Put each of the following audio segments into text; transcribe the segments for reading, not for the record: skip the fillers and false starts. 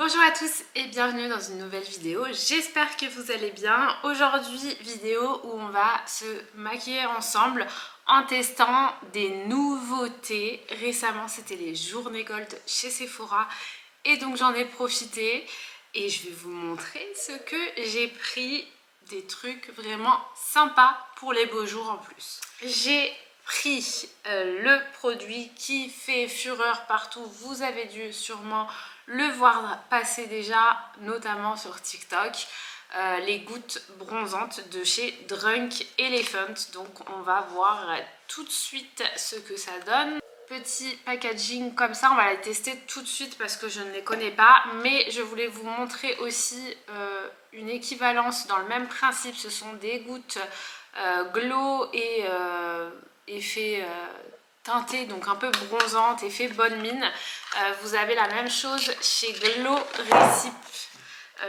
Bonjour à tous et bienvenue dans une nouvelle vidéo, j'espère que vous allez bien. Aujourd'hui, vidéo où on va se maquiller ensemble en testant des nouveautés. Récemment, c'était les journées gold chez Sephora et donc j'en ai profité et je vais vous montrer ce que j'ai pris, des trucs vraiment sympas pour les beaux jours en plus. J'ai pris le produit qui fait fureur partout, vous avez dû sûrement le voir passer déjà, notamment sur TikTok, les gouttes bronzantes de chez Drunk Elephant. Donc on va voir tout de suite ce que ça donne. Petit packaging comme ça, on va les tester tout de suite parce que je ne les connais pas, mais je voulais vous montrer aussi une équivalence dans le même principe. Ce sont des gouttes glow et effet teintée, donc un peu bronzante, effet bonne mine. Vous avez la même chose chez Glow Recipe,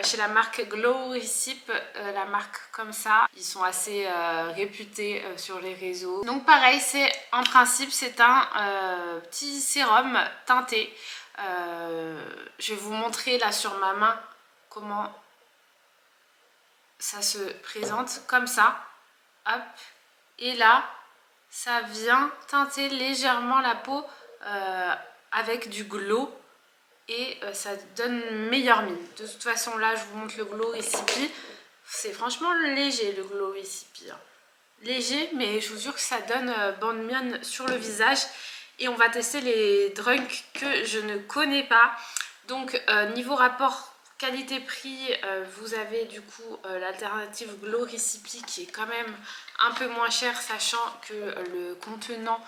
chez la marque Glow Recipe, la marque comme ça. Ils sont assez réputés sur les réseaux. Donc pareil, c'est en principe c'est un petit sérum teinté. Je vais vous montrer là sur ma main comment ça se présente comme ça. Hop, et là ça vient teinter légèrement la peau avec du glow et ça donne une meilleure mine. De toute façon là je vous montre le Glow Recipe, c'est franchement léger le Glow Recipe, hein. Léger, mais je vous jure que ça donne bonne mine sur le visage. Et on va tester les Drunk que je ne connais pas. Donc niveau rapport qualité-prix, vous avez du coup l'alternative Glow Recipe qui est quand même un peu moins cher, sachant que le contenant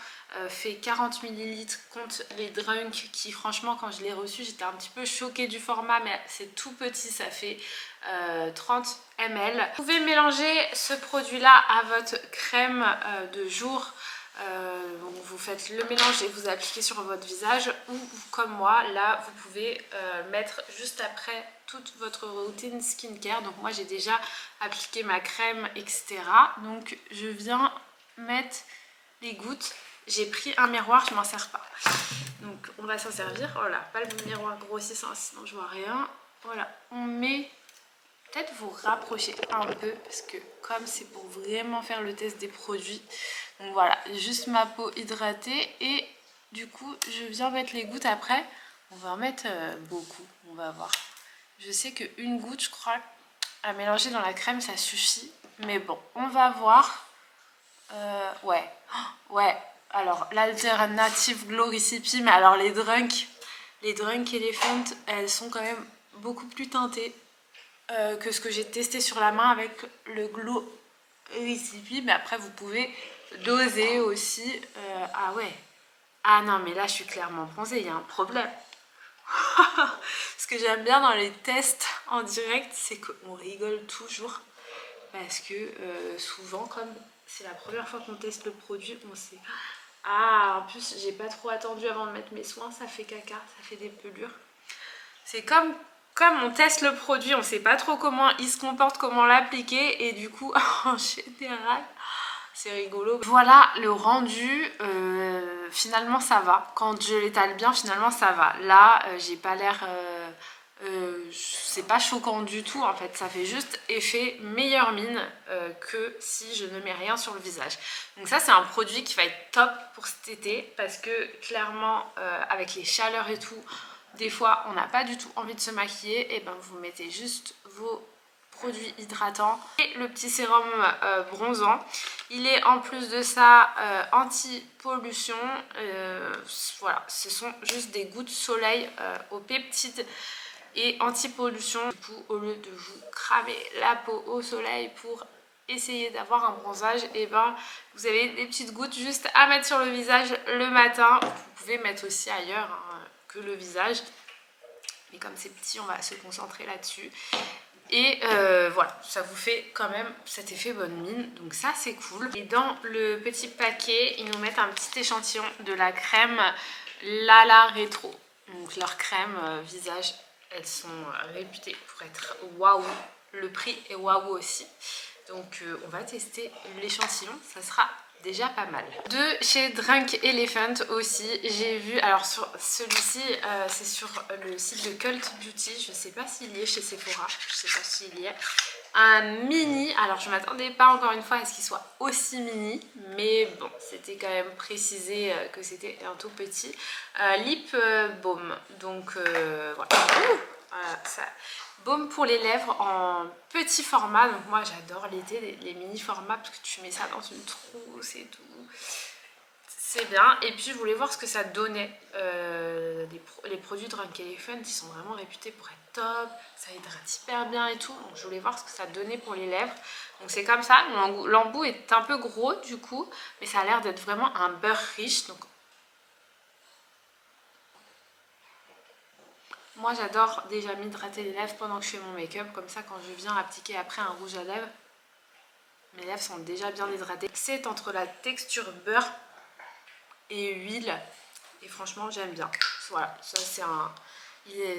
fait 40 ml contre les Drunk qui franchement quand je l'ai reçu j'étais un petit peu choquée du format, mais c'est tout petit, ça fait 30 ml. Vous pouvez mélanger ce produit là à votre crème de jour. Donc vous faites le mélange et vous appliquez sur votre visage, ou comme moi là vous pouvez mettre juste après toute votre routine skincare. Donc moi j'ai déjà appliqué ma crème etc, donc je viens mettre les gouttes. J'ai pris un miroir, je m'en sers pas, donc on va s'en servir. Voilà, pas le miroir grossissant sinon je vois rien. Voilà, on met, peut-être vous rapprocher un peu parce que comme c'est pour vraiment faire le test des produits, donc voilà, juste ma peau hydratée et du coup je viens mettre les gouttes. Après on va en mettre beaucoup, on va voir. Je sais qu'une goutte je crois à mélanger dans la crème ça suffit, mais bon on va voir. Ouais, alors l'alternative Glow Recipe, mais alors les Drunk Elephant, elles sont quand même beaucoup plus teintées que ce que j'ai testé sur la main avec le Glow Recipe. Mais après vous pouvez doser aussi. Ah ouais, ah non mais là je suis clairement bronzée, il y a un problème. Ce que j'aime bien dans les tests en direct, c'est qu'on rigole toujours parce que souvent, comme c'est la première fois qu'on teste le produit, on sait. Ah, en plus j'ai pas trop attendu avant de mettre mes soins, ça fait caca, ça fait des pelures. C'est comme on teste le produit, on sait pas trop comment il se comporte, comment l'appliquer, et du coup en général c'est rigolo. Voilà le rendu, finalement ça va. Quand je l'étale bien, finalement ça va. Là j'ai pas l'air, c'est pas choquant du tout en fait, ça fait juste effet meilleure mine que si je ne mets rien sur le visage. Donc ça c'est un produit qui va être top pour cet été parce que clairement avec les chaleurs et tout, des fois on n'a pas du tout envie de se maquiller, et ben vous mettez juste vos produits hydratants et le petit sérum bronzant. Il est en plus de ça anti-pollution. Voilà, ce sont juste des gouttes soleil aux peptides et anti-pollution. Du coup, au lieu de vous cramer la peau au soleil pour essayer d'avoir un bronzage, et ben vous avez des petites gouttes juste à mettre sur le visage le matin. Vous pouvez mettre aussi ailleurs hein, que le visage, mais comme c'est petit on va se concentrer là-dessus. Et voilà, ça vous fait quand même cet effet bonne mine, donc ça c'est cool. Et dans le petit paquet, ils nous mettent un petit échantillon de la crème Lala Retro. Donc leur crème visage, elles sont réputées pour être waouh. Le prix est waouh aussi. Donc on va tester l'échantillon, ça sera déjà pas mal. De chez Drunk Elephant aussi, j'ai vu, alors sur celui-ci c'est sur le site de Cult Beauty, je sais pas s'il y est chez Sephora, je sais pas s'il y est, un mini, alors je m'attendais pas encore une fois à ce qu'il soit aussi mini, mais bon, c'était quand même précisé que c'était un tout petit lip balm, donc voilà. Voilà, ça. Baume pour les lèvres en petit format, donc moi j'adore l'été les mini formats parce que tu mets ça dans une trousse et tout, c'est bien. Et puis je voulais voir ce que ça donnait. Les produits Drunk Elephant ils sont vraiment réputés pour être top, ça hydrate hyper bien et tout, donc je voulais voir ce que ça donnait pour les lèvres. Donc c'est comme ça, l'embout est un peu gros du coup, mais ça a l'air d'être vraiment un beurre riche, donc moi j'adore déjà m'hydrater les lèvres pendant que je fais mon make-up, comme ça quand je viens appliquer après un rouge à lèvres, mes lèvres sont déjà bien hydratées. C'est entre la texture beurre et huile, et franchement j'aime bien. Voilà, ça c'est un...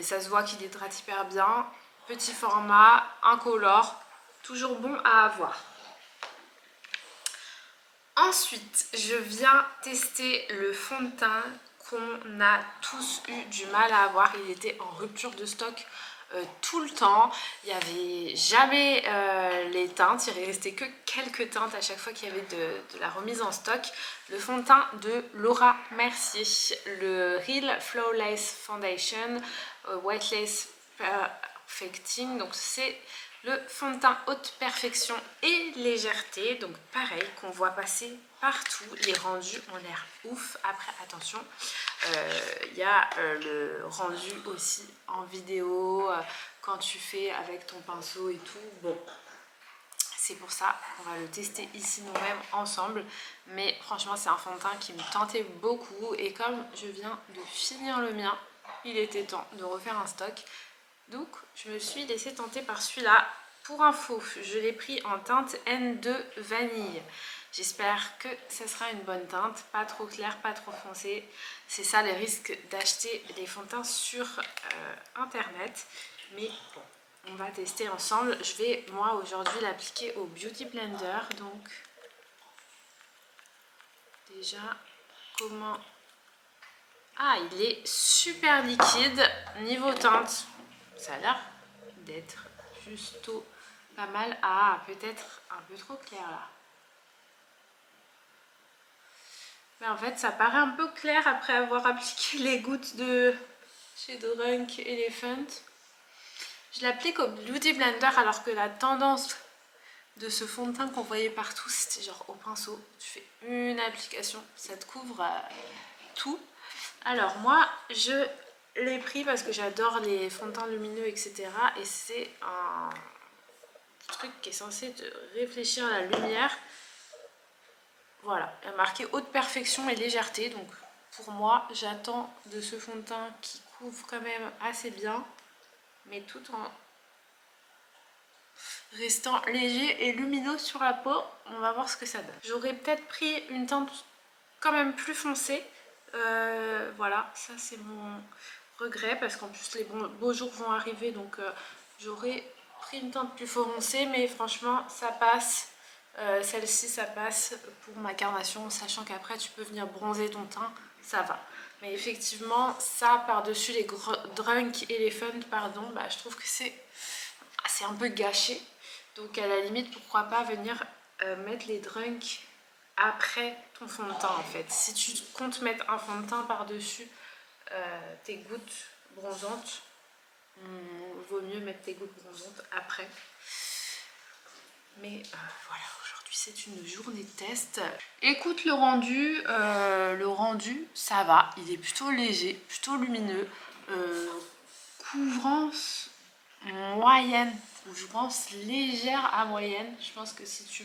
ça se voit qu'il hydrate hyper bien, petit format, incolore, toujours bon à avoir. Ensuite, je viens tester le fond de teint qu'on a tous eu du mal à avoir. Il était en rupture de stock tout le temps. Il n'y avait jamais les teintes. Il restait que quelques teintes à chaque fois qu'il y avait de la remise en stock. Le fond de teint de Laura Mercier. Le Real Flawless Foundation White Lace Perfecting. Donc c'est le fond de teint haute perfection et légèreté, donc pareil qu'on voit passer partout. Les rendus ont l'air ouf. Après attention, il y a le rendu aussi en vidéo quand tu fais avec ton pinceau et tout. Bon, c'est pour ça qu'on va le tester ici nous-mêmes ensemble, mais franchement c'est un fond de teint qui me tentait beaucoup, et comme je viens de finir le mien, il était temps de refaire un stock. Donc je me suis laissée tenter par celui-là. Pour info, je l'ai pris en teinte N2 vanille. J'espère que ce sera une bonne teinte, pas trop clair, pas trop foncé. C'est ça les risques d'acheter des fonds de teint sur internet. Mais bon, on va tester ensemble. Je vais moi aujourd'hui l'appliquer au Beauty Blender. Donc déjà, comment... Ah, il est super liquide. Niveau teinte, ça a l'air d'être justo pas mal. Ah, peut-être un peu trop clair là. Mais en fait, ça paraît un peu clair après avoir appliqué les gouttes de chez Drunk Elephant. Je l'applique au Beauty Blender alors que la tendance de ce fond de teint qu'on voyait partout, c'était genre au pinceau. Tu fais une application, ça te couvre tout. Alors moi, je l'ai pris parce que j'adore les fonds de teint lumineux, etc. Et c'est un truc qui est censé te réfléchir la lumière. Voilà, il y a marqué haute perfection et légèreté. Donc pour moi, j'attends de ce fond de teint qui couvre quand même assez bien, mais tout en restant léger et lumineux sur la peau. On va voir ce que ça donne. J'aurais peut-être pris une teinte quand même plus foncée. Voilà, ça c'est mon regret parce qu'en plus les beaux jours vont arriver, donc j'aurais pris une teinte plus foncée, mais franchement ça passe. Celle-ci ça passe pour ma carnation, sachant qu'après tu peux venir bronzer ton teint, ça va. Mais effectivement ça par-dessus les Drunk Elephant, pardon, bah, je trouve que c'est un peu gâché. Donc à la limite pourquoi pas venir mettre les Drunk après ton fond de teint en fait. Si tu comptes mettre un fond de teint par-dessus tes gouttes bronzantes, vaut mieux mettre tes gouttes bronzantes après. Mais voilà, aujourd'hui c'est une journée de test. Écoute le rendu ça va, il est plutôt léger, plutôt lumineux, couvrance moyenne, ou je pense légère à moyenne. Je pense que si tu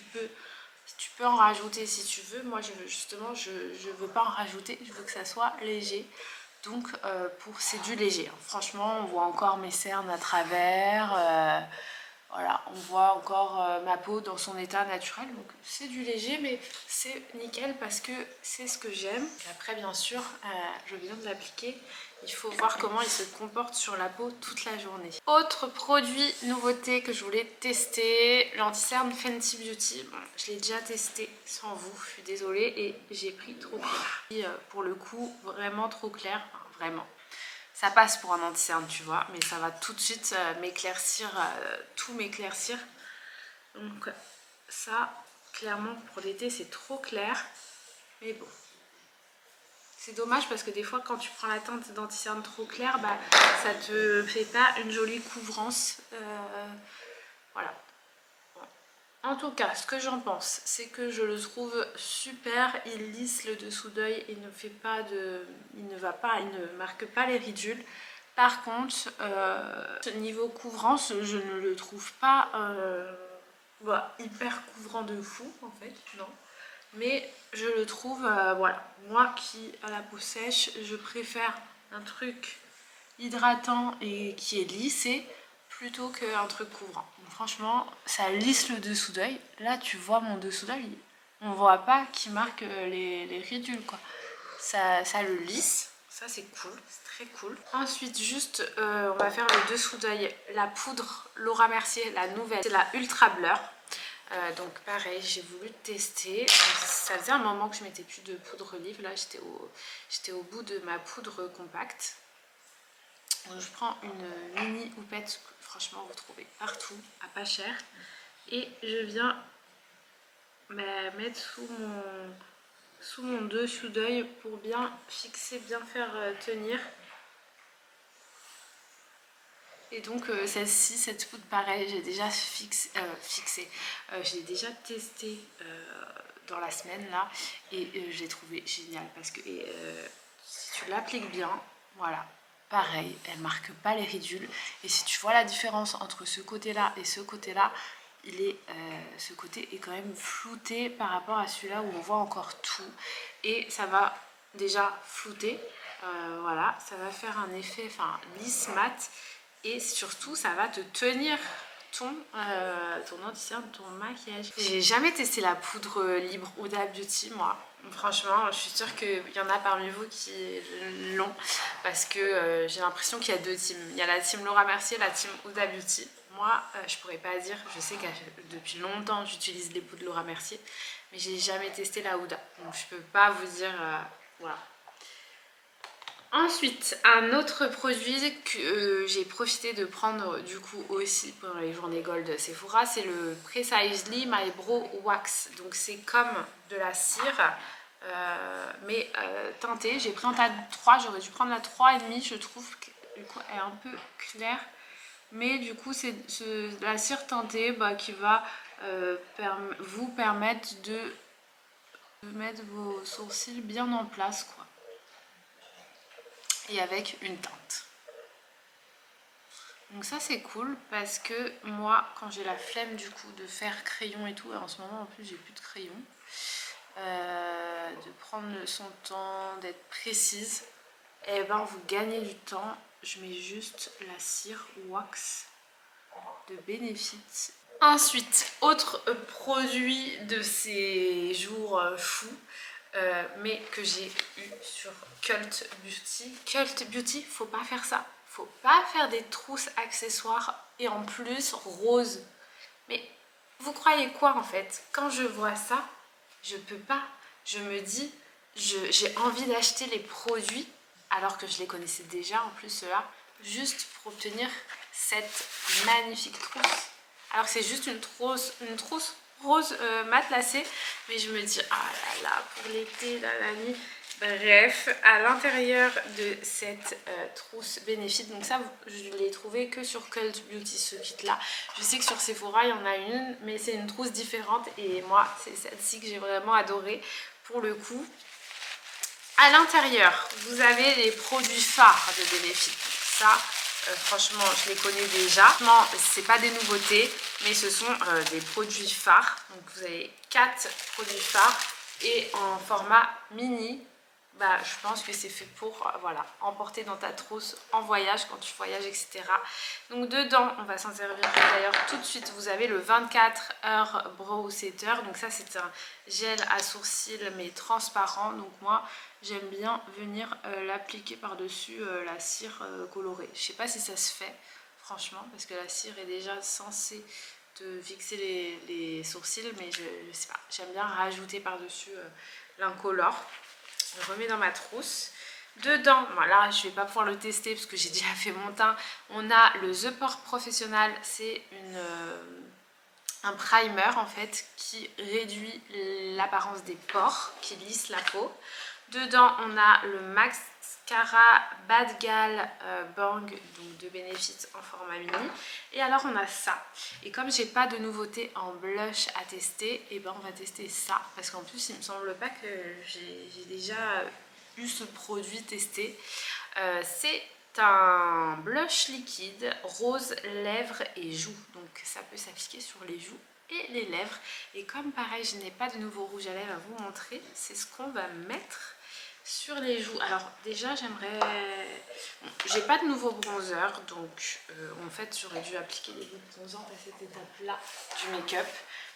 peux en rajouter si tu veux. Moi justement je veux pas en rajouter, je veux que ça soit léger. Donc c'est du léger. Franchement on voit encore mes cernes à travers. Voilà, on voit encore ma peau dans son état naturel, donc c'est du léger, mais c'est nickel parce que c'est ce que j'aime. Après, bien sûr, je viens de l'appliquer, il faut voir comment il se comporte sur la peau toute la journée. Autre produit nouveauté que je voulais tester, l'anti-cerne Fenty Beauty. Bon, je l'ai déjà testé sans vous, je suis désolée, et j'ai pris trop clair. Et, pour le coup, vraiment trop clair, enfin, vraiment. Ça passe pour un anti-cerne, tu vois, mais ça va tout de suite m'éclaircir, tout m'éclaircir. Donc ça, clairement, pour l'été, c'est trop clair. Mais bon, c'est dommage parce que des fois, quand tu prends la teinte d'anti-cerne trop claire, bah, ça te fait pas une jolie couvrance. Voilà. En tout cas, ce que j'en pense, c'est que je le trouve super, il lisse le dessous d'œil, il ne marque pas les ridules. Par contre, niveau couvrance, je ne le trouve pas hyper couvrant de fou en fait, non. Mais je le trouve, voilà, moi qui a la peau sèche, je préfère un truc hydratant et qui est lissé plutôt qu'un truc couvrant. Donc, franchement, ça lisse le dessous d'œil. Là, tu vois mon dessous d'œil, on voit pas qui marque les ridules, quoi. Ça le lisse, ça c'est cool, c'est très cool. Ensuite, juste, on va faire le dessous d'œil, la poudre Laura Mercier, la nouvelle, c'est la Ultra Blur. Donc pareil, j'ai voulu tester. Ça faisait un moment que je mettais plus de poudre livre. Là, j'étais au bout de ma poudre compacte. Donc je prends une mini houppette que franchement vous trouvez partout à pas cher, et je viens mettre sous mon dessous d'œil pour bien fixer, bien faire tenir. Et donc celle-ci, cette poudre pareil, j'ai déjà fixé, j'ai déjà testé dans la semaine là, et j'ai trouvé génial parce que si tu l'appliques bien, voilà. Pareil, elle marque pas les ridules. Et si tu vois la différence entre ce côté-là et ce côté-là, ce côté est quand même flouté par rapport à celui-là où on voit encore tout. Et ça va déjà flouter. Voilà, ça va faire un effet lisse mat. Et surtout, ça va te tenir ton anti-cerne, ton maquillage. J'ai jamais testé la poudre libre Huda Beauty, moi. Franchement, je suis sûre qu'il y en a parmi vous qui l'ont, parce que j'ai l'impression qu'il y a deux teams. Il y a la team Laura Mercier et la team Huda Beauty. Moi, je pourrais pas dire, je sais que depuis longtemps j'utilise les poudres Laura Mercier, mais j'ai jamais testé la Huda. Donc je peux pas vous dire, voilà. Ensuite, un autre produit que j'ai profité de prendre du coup aussi pendant les journées Gold Sephora, c'est le Precisely My Brow Wax. Donc c'est comme de la cire, mais teintée. J'ai pris un tas de 3, j'aurais dû prendre la 3,5, je trouve que du coup elle est un peu claire. Mais du coup c'est la cire teintée qui va vous permettre de mettre vos sourcils bien en place, quoi. Et avec une teinte. Donc ça c'est cool parce que moi quand j'ai la flemme du coup de faire crayon et tout, et en ce moment en plus j'ai plus de crayon, de prendre son temps, d'être précise, et ben vous gagnez du temps. Je mets juste la cire wax de Benefit. Ensuite, autre produit de ces jours fous, mais que j'ai eu sur Cult Beauty. Cult Beauty, faut pas faire ça. Faut pas faire des trousses accessoires et en plus rose. Mais vous croyez quoi en fait? Quand je vois ça, je peux pas. Je me dis, j'ai envie d'acheter les produits alors que je les connaissais déjà en plus ceux-là, juste pour obtenir cette magnifique trousse. Alors que c'est juste une trousse rose matelassée, mais je me dis ah là là, pour l'été, la nuit. Bref, à l'intérieur de cette trousse Benefit, donc ça je l'ai trouvé que sur Cult Beauty, ce kit là. Je sais que sur Sephora il y en a une, mais c'est une trousse différente et moi c'est celle-ci que j'ai vraiment adorée pour le coup. À l'intérieur vous avez les produits phares de Benefit. Ça franchement je les connais déjà. C'est pas des nouveautés, mais ce sont des produits phares. Donc vous avez 4 produits phares et en format mini. bah, je pense que c'est fait pour voilà, emporter dans ta trousse en voyage, quand tu voyages, etc. Donc dedans, on va s'en servir d'ailleurs tout de suite. Vous avez le 24 heures Brow Setter. Donc ça, c'est un gel à sourcils mais transparent. Donc moi, j'aime bien venir l'appliquer par-dessus la cire colorée. Je sais pas si ça se fait, franchement, parce que la cire est déjà censée te fixer les sourcils, mais je sais pas. J'aime bien rajouter par-dessus l'incolore. Je remets dans ma trousse. Dedans, voilà, je vais pas pouvoir le tester parce que j'ai déjà fait mon teint. On a le The Pore Professional, c'est un primer en fait qui réduit l'apparence des pores, qui lisse la peau. Dedans, on a le mascara Bad Gal Bang, donc de Benefit en format mini. Et alors, on a ça. Et comme j'ai pas de nouveauté en blush à tester, et ben on va tester ça. Parce qu'en plus, il me semble pas que j'ai déjà eu ce produit testé. C'est un blush liquide rose, lèvres et joues. Donc ça peut s'appliquer sur les joues et les lèvres. Et comme pareil, je n'ai pas de nouveau rouge à lèvres à vous montrer, c'est ce qu'on va mettre sur les joues. Alors déjà, j'aimerais... Bon, j'ai pas de nouveau bronzer, donc en fait, j'aurais dû appliquer les gouttes bronzantes à cette étape-là du make-up.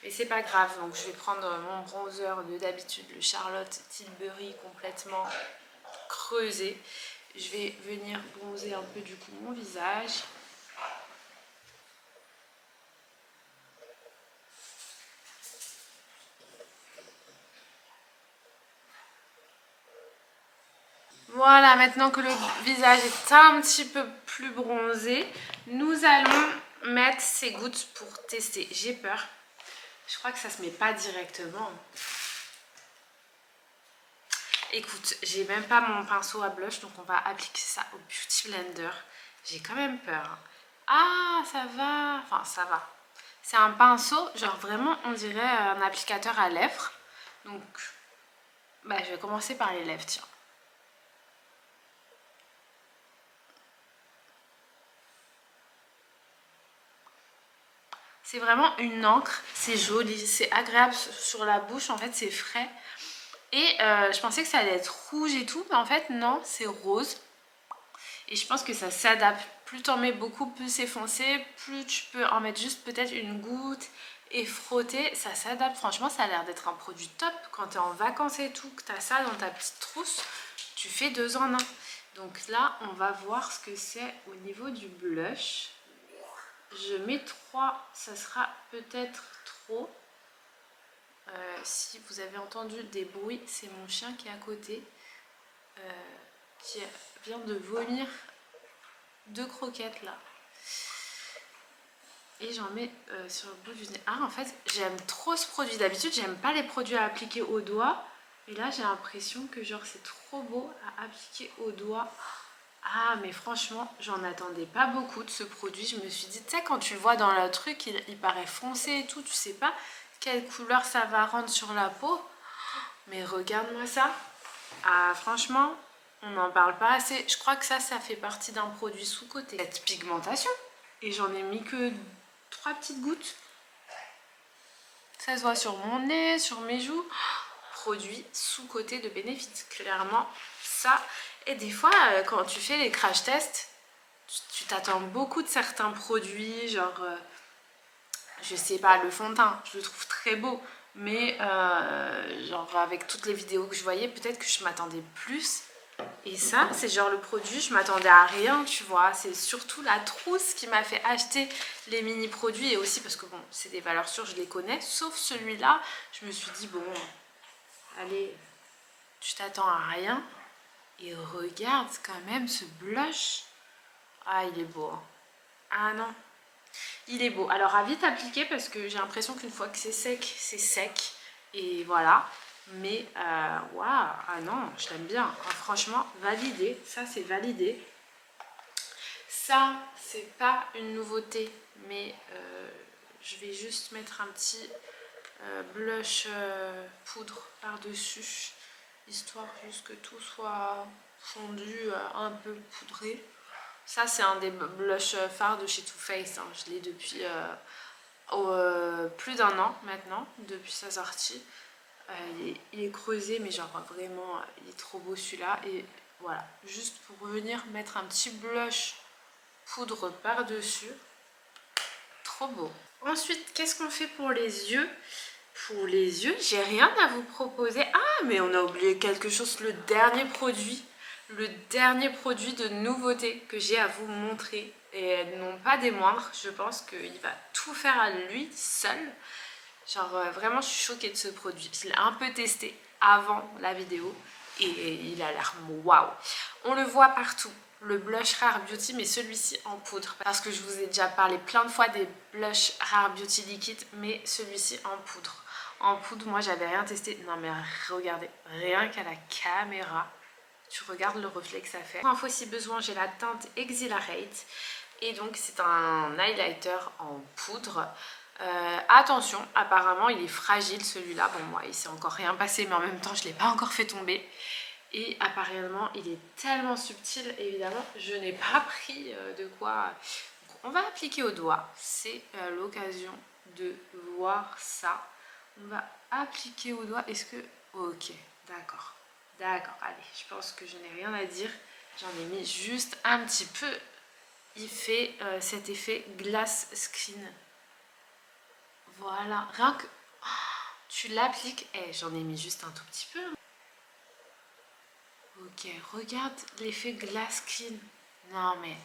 Mais c'est pas grave, donc je vais prendre mon bronzer de d'habitude, le Charlotte Tilbury complètement creusé. Je vais venir bronzer un peu du coup mon visage. Voilà, maintenant que le visage est un petit peu plus bronzé, nous allons mettre ces gouttes pour tester. J'ai peur. Je crois que ça se met pas directement. Écoute, j'ai même pas mon pinceau à blush, donc on va appliquer ça au Beauty Blender. J'ai quand même peur. Ah, ça va. Enfin, ça va. C'est un pinceau, genre vraiment, on dirait un applicateur à lèvres. Donc, bah, je vais commencer par les lèvres, tiens. C'est vraiment une encre, c'est joli, c'est agréable sur la bouche, en fait c'est frais. Et je pensais que ça allait être rouge et tout, mais en fait non, c'est rose. Et je pense que ça s'adapte. Plus t'en mets beaucoup, plus c'est foncé, plus tu peux en mettre juste peut-être une goutte et frotter. Ça s'adapte, franchement ça a l'air d'être un produit top. Quand t'es en vacances et tout, que t'as ça dans ta petite trousse, tu fais 2 en 1. Donc là, on va voir ce que c'est au niveau du blush. Je mets 3, ça sera peut-être trop. Si vous avez entendu des bruits, c'est mon chien qui est à côté, qui vient de vomir 2 croquettes là. Et j'en mets sur le bout du nez. Ah, en fait, j'aime trop ce produit. D'habitude, j'aime pas les produits à appliquer au doigt. Mais là, j'ai l'impression que genre c'est trop beau à appliquer au doigt. Ah, mais franchement, j'en attendais pas beaucoup de ce produit. Je me suis dit, tu sais, quand tu le vois dans le truc, il paraît foncé et tout, tu sais pas quelle couleur ça va rendre sur la peau. Mais regarde-moi ça. Ah, franchement, on n'en parle pas assez. Je crois que ça fait partie d'un produit sous-coté. Cette pigmentation. Et j'en ai mis que 3 petites gouttes. Ça se voit sur mon nez, sur mes joues. Produit sous-coté de Benefit, clairement ça. Et des fois, quand tu fais les crash tests, tu t'attends beaucoup de certains produits, genre, je sais pas, le fond de teint, je le trouve très beau. Mais genre avec toutes les vidéos que je voyais, peut-être que je m'attendais plus. Et ça, c'est genre le produit, je m'attendais à rien, tu vois. C'est surtout la trousse qui m'a fait acheter les mini-produits. Et aussi parce que bon, c'est des valeurs sûres, je les connais. Sauf celui-là, je me suis dit, bon, allez, tu t'attends à rien. Et regarde quand même ce blush. Ah, il est beau. Hein. Ah non, il est beau. Alors à vite appliquer parce que j'ai l'impression qu'une fois que c'est sec, c'est sec. Et voilà. Mais waouh, ah non, je l'aime bien. Ah, franchement, validé. Ça, c'est validé. Ça, c'est pas une nouveauté. Mais je vais juste mettre un petit blush poudre par-dessus. Histoire juste que tout soit fondu, un peu poudré. Ça, c'est un des blushs phares de chez Too Faced. Hein. Je l'ai depuis plus d'1 an maintenant, depuis sa sortie. il est creusé, mais genre vraiment, il est trop beau celui-là. Et voilà, juste pour venir mettre un petit blush poudre par-dessus. Trop beau. Ensuite, qu'est-ce qu'on fait pour les yeux? Pour les yeux, j'ai rien à vous proposer. Ah, mais on a oublié quelque chose, le dernier produit. Le dernier produit de nouveauté que j'ai à vous montrer. Et non pas des moindres, je pense qu'il va tout faire à lui seul. Genre vraiment, je suis choquée de ce produit. Je l'ai un peu testé avant la vidéo et il a l'air waouh. On le voit partout. Le blush Rare Beauty, mais celui-ci en poudre. Parce que je vous ai déjà parlé plein de fois des blush Rare Beauty liquide, mais celui-ci en poudre. En poudre, moi, j'avais rien testé. Non, mais regardez, rien qu'à la caméra, tu regardes le reflet que ça fait. Pour info, si besoin, j'ai la teinte Exhilarate. Et donc, c'est un highlighter en poudre. Attention, apparemment, il est fragile celui-là. Bon, moi, il s'est encore rien passé, mais en même temps, je ne l'ai pas encore fait tomber. Et apparemment, il est tellement subtil, évidemment, je n'ai pas pris de quoi... Donc, on va appliquer au doigt. C'est l'occasion de voir ça. On va appliquer au doigt. Est-ce que... Ok, d'accord. D'accord, allez, je pense que je n'ai rien à dire. J'en ai mis juste un petit peu. Il fait cet effet glass skin. Voilà, rien que... tu l'appliques... j'en ai mis juste un tout petit peu. Ok, regarde l'effet glass skin. Non mais...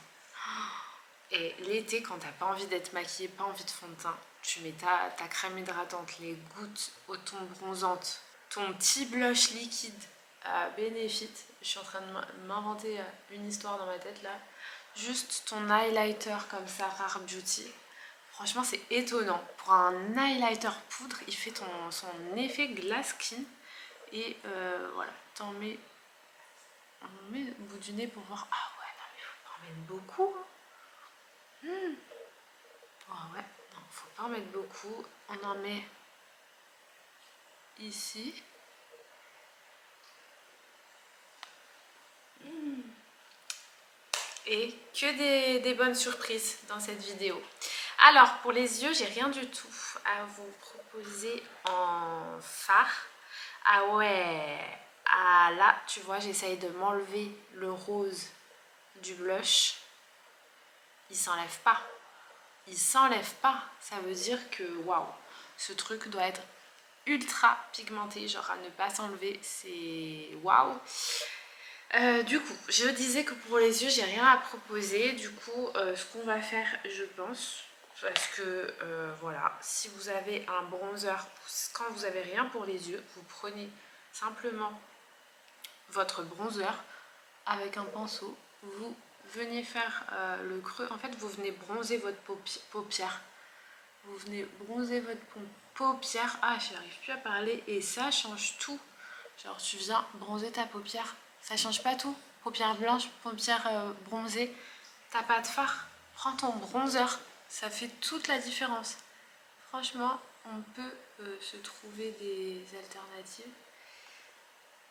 Et l'été, quand t'as pas envie d'être maquillée, pas envie de fond de teint, tu mets ta crème hydratante, les gouttes au ton bronzante, ton petit blush liquide Benefit. Je suis en train de m'inventer une histoire dans ma tête là. Juste ton highlighter comme ça, Rare Beauty. Franchement, c'est étonnant. Pour un highlighter poudre, il fait son effet glass skin. Et voilà, t'en mets... On met au bout du nez pour voir. Ah ouais, non mais faut pas en mettre beaucoup. Ah ouais, non, faut pas en mettre beaucoup. On en met ici. Et que des bonnes surprises dans cette vidéo. Alors, pour les yeux, j'ai rien du tout à vous proposer en fard. Ah ouais, ah là, tu vois, j'essaye de m'enlever le rose du blush. Il s'enlève pas. Il s'enlève pas. Ça veut dire que, waouh, ce truc doit être ultra pigmenté, genre à ne pas s'enlever, c'est waouh. Du coup, je disais que pour les yeux, j'ai rien à proposer. Du coup, ce qu'on va faire, je pense, parce que voilà, si vous avez un bronzer, quand vous avez rien pour les yeux, vous prenez simplement votre bronzer avec un pinceau, vous venez faire le creux. En fait, vous venez bronzer votre paupière. Vous venez bronzer votre paupière. Ah, j'arrive plus à parler. Et ça change tout. Genre, tu viens bronzer ta paupière. Ça change pas tout. Paupière blanche, paupière bronzée. T'as pas de fard. Prends ton bronzer. Ça fait toute la différence. Franchement, on peut se trouver des alternatives.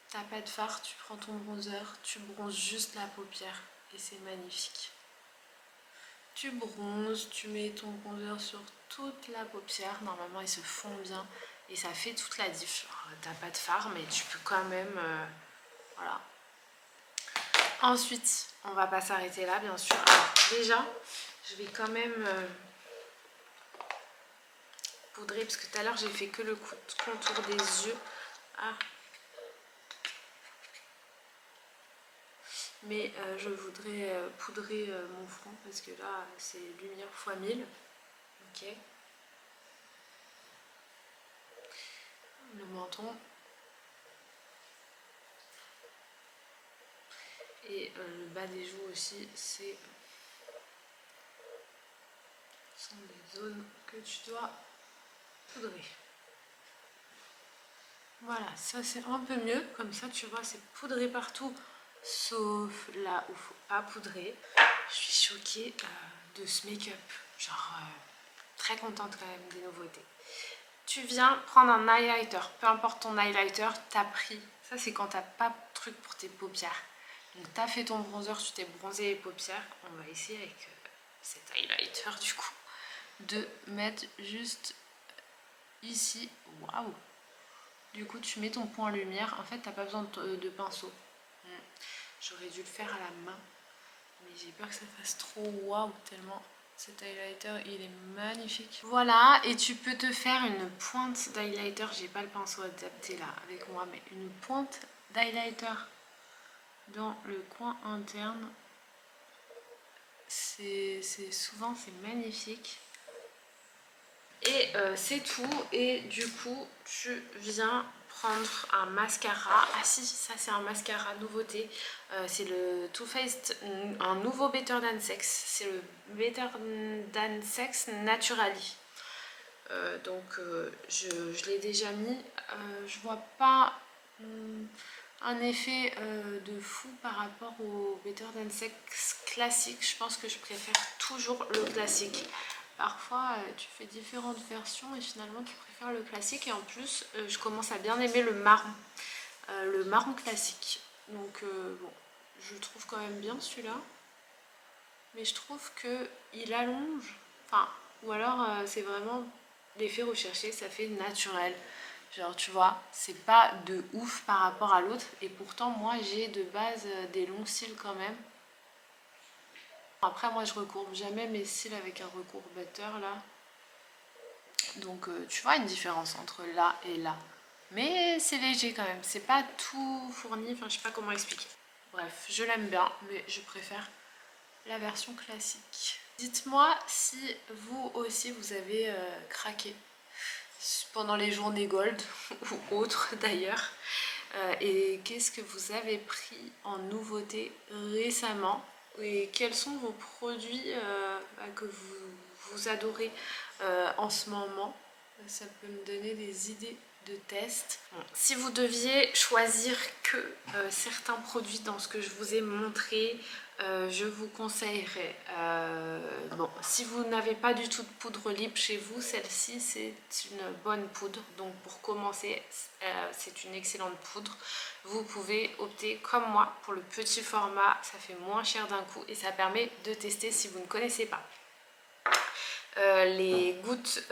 T'as pas de fard, tu prends ton bronzer. Tu bronzes juste la paupière. Et c'est magnifique. Tu bronzes, tu mets ton bronzer sur toute la paupière. Normalement, il se fond bien et ça fait toute la diff. T'as pas de fard, mais tu peux quand même... voilà. Ensuite, on va pas s'arrêter là, bien sûr. Alors, déjà, je vais quand même poudrer, parce que tout à l'heure, j'ai fait que le contour des yeux. Ah. Mais je voudrais poudrer mon front, parce que là, c'est lumière x 1000. Ok. Le menton. Et le bas des joues aussi, sont des zones que tu dois poudrer. Voilà, ça c'est un peu mieux, comme ça tu vois c'est poudré partout, sauf là où il ne faut pas poudrer. Je suis choquée de ce make-up, genre très contente quand même des nouveautés. Tu viens prendre un highlighter, peu importe ton highlighter, t'as pris, ça c'est quand t'as pas de truc pour tes paupières. Donc t'as fait ton bronzer, tu t'es bronzé les paupières, on va essayer avec cet highlighter du coup, de mettre juste ici, waouh. Du coup tu mets ton point en lumière. En fait t'as pas besoin de pinceau. J'aurais dû le faire à la main. Mais j'ai peur que ça fasse trop waouh tellement cet highlighter il est magnifique. Voilà, et tu peux te faire une pointe d'highlighter. J'ai pas le pinceau adapté là avec moi, mais une pointe d'highlighter dans le coin interne. Souvent c'est magnifique. Et c'est tout. Et du coup tu viens prendre un mascara. Ah si, ça c'est un mascara nouveauté. C'est le Too Faced, un nouveau Better Than Sex. C'est le Better Than Sex Naturally. Je l'ai déjà mis. Je vois pas un effet de fou par rapport au Better Than Sex classique. Je pense que je préfère toujours le classique. Parfois tu fais différentes versions et finalement tu préfères le classique. Et en plus je commence à bien aimer le marron classique. Donc bon, je le trouve quand même bien celui-là. Mais je trouve qu'il allonge. Enfin, ou alors c'est vraiment l'effet recherché, ça fait naturel. Genre tu vois, c'est pas de ouf par rapport à l'autre. Et pourtant moi j'ai de base des longs cils quand même. Après moi je recourbe jamais mes cils avec un recourbateur là. Donc tu vois une différence entre là et là. Mais c'est léger quand même, c'est pas tout fourni, enfin je sais pas comment expliquer. Bref, je l'aime bien, mais je préfère la version classique. Dites-moi si vous aussi vous avez craqué pendant les journées gold ou autres d'ailleurs. Et qu'est-ce que vous avez pris en nouveauté récemment et quels sont vos produits que vous adorez en ce moment. Ça peut me donner des idées de test. Bon, si vous deviez choisir que certains produits dans ce que je vous ai montré, je vous conseillerais, bon, si vous n'avez pas du tout de poudre libre chez vous, celle-ci c'est une bonne poudre. Donc pour commencer, c'est une excellente poudre. Vous pouvez opter comme moi pour le petit format, ça fait moins cher d'un coup et ça permet de tester si vous ne connaissez pas. Les gouttes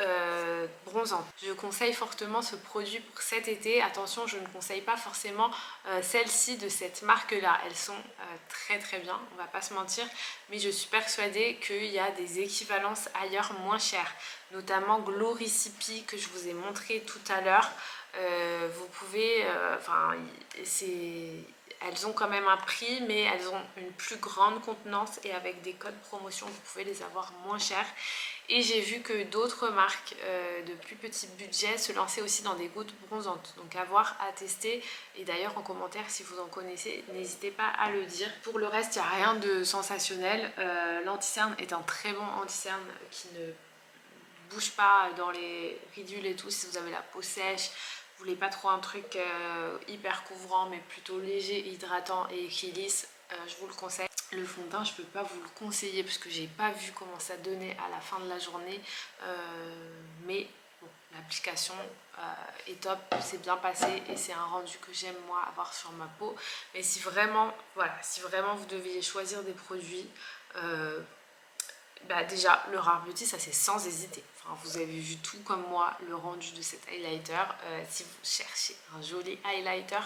bronzantes. Je conseille fortement ce produit pour cet été. Attention, je ne conseille pas forcément celles-ci de cette marque-là. Elles sont très très bien, on va pas se mentir. Mais je suis persuadée qu'il y a des équivalences ailleurs moins chères. Notamment Glow Recipe que je vous ai montré tout à l'heure. Vous pouvez... elles ont quand même un prix, mais elles ont une plus grande contenance et avec des codes promotion, vous pouvez les avoir moins chères. Et j'ai vu que d'autres marques de plus petit budget se lançaient aussi dans des gouttes bronzantes. Donc à voir, à tester. Et d'ailleurs en commentaire, si vous en connaissez, n'hésitez pas à le dire. Pour le reste, il n'y a rien de sensationnel. L'anti-cerne est un très bon anti-cerne qui ne bouge pas dans les ridules et tout. Si vous avez la peau sèche, vous voulez pas trop un truc hyper couvrant, mais plutôt léger, hydratant et qui lisse, je vous le conseille. Le fond de teint, je peux pas vous le conseiller parce que j'ai pas vu comment ça donnait à la fin de la journée, mais bon, l'application est top, c'est bien passé et c'est un rendu que j'aime moi avoir sur ma peau. Mais si vraiment, voilà, si vraiment vous deviez choisir des produits, déjà le Rare Beauty, ça c'est sans hésiter. Enfin, vous avez vu tout comme moi le rendu de cet highlighter. Si vous cherchez un joli highlighter,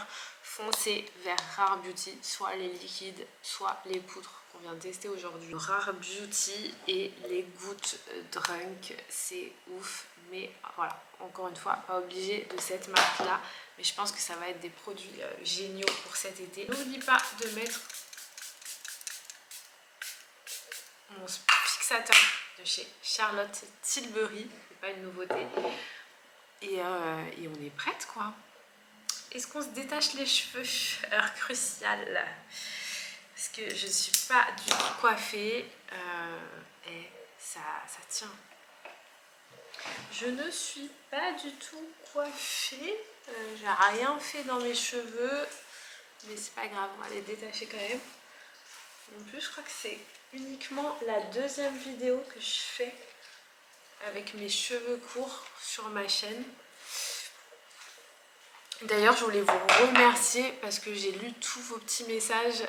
foncez vers Rare Beauty, soit les liquides, soit les poudres qu'on vient de tester aujourd'hui. Rare Beauty et les gouttes Drunk, c'est ouf. Mais voilà, encore une fois, pas obligé de cette marque-là. Mais je pense que ça va être des produits géniaux pour cet été. N'oublie pas de mettre mon fixateur de chez Charlotte Tilbury, c'est pas une nouveauté. Et on est prête quoi. Est-ce qu'on se détache les cheveux? Heure cruciale. Parce que je ne suis pas du tout coiffée. Et ça tient. Je ne suis pas du tout coiffée. J'ai rien fait dans mes cheveux. Mais c'est pas grave, on va les détacher quand même. En plus, je crois que c'est uniquement la deuxième vidéo que je fais avec mes cheveux courts sur ma chaîne. D'ailleurs, je voulais vous remercier parce que j'ai lu tous vos petits messages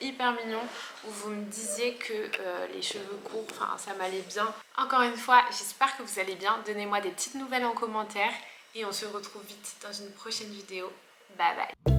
hyper mignons où vous me disiez que les cheveux courts, enfin ça m'allait bien. Encore une fois, j'espère que vous allez bien. Donnez-moi des petites nouvelles en commentaire Et on se retrouve vite dans une prochaine vidéo. Bye bye.